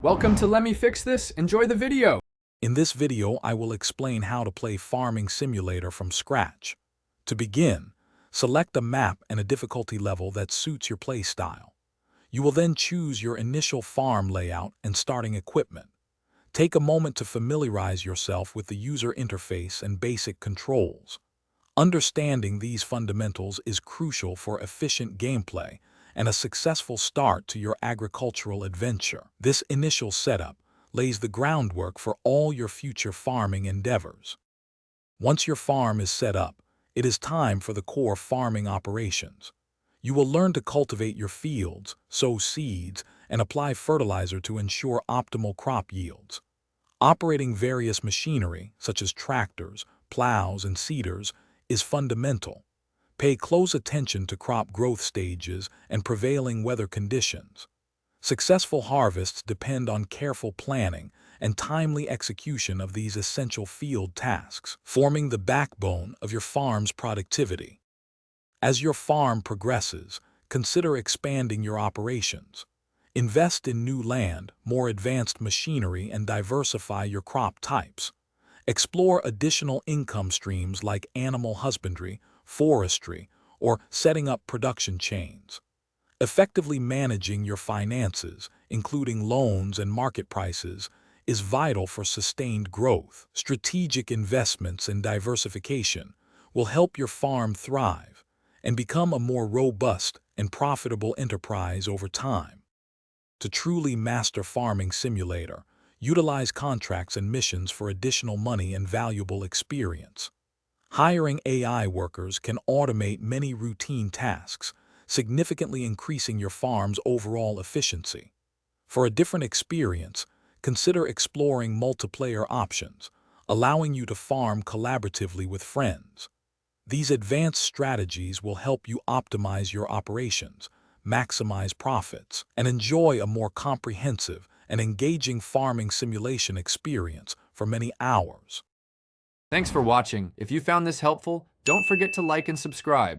Welcome to Let Me Fix This. Enjoy the video. In this video, I will explain how to play Farming Simulator from scratch. To begin, select a map and a difficulty level that suits your play style. You will then choose your initial farm layout and starting equipment. Take a moment to familiarize yourself with the user interface and basic controls. Understanding these fundamentals is crucial for efficient gameplay and a successful start to your agricultural adventure. This initial setup lays the groundwork for all your future farming endeavors. Once your farm is set up, it is time for the core farming operations. You will learn to cultivate your fields, sow seeds, and apply fertilizer to ensure optimal crop yields. Operating various machinery, such as tractors, plows, and seeders, is fundamental. Pay close attention to crop growth stages and prevailing weather conditions. Successful harvests depend on careful planning and timely execution of these essential field tasks, forming the backbone of your farm's productivity. As your farm progresses, consider expanding your operations. Invest in new land, more advanced machinery, and diversify your crop types. Explore additional income streams like animal husbandry, forestry, or setting up production chains. Effectively managing your finances, including loans and market prices, is vital for sustained growth. Strategic investments and diversification will help your farm thrive and become a more robust and profitable enterprise over time. To truly master Farming Simulator, utilize contracts and missions for additional money and valuable experience. Hiring AI workers can automate many routine tasks, significantly increasing your farm's overall efficiency. For a different experience, consider exploring multiplayer options, allowing you to farm collaboratively with friends. These advanced strategies will help you optimize your operations, maximize profits, and enjoy a more comprehensive and engaging farming simulation experience for many hours. Thanks for watching. If you found this helpful, don't forget to like and subscribe.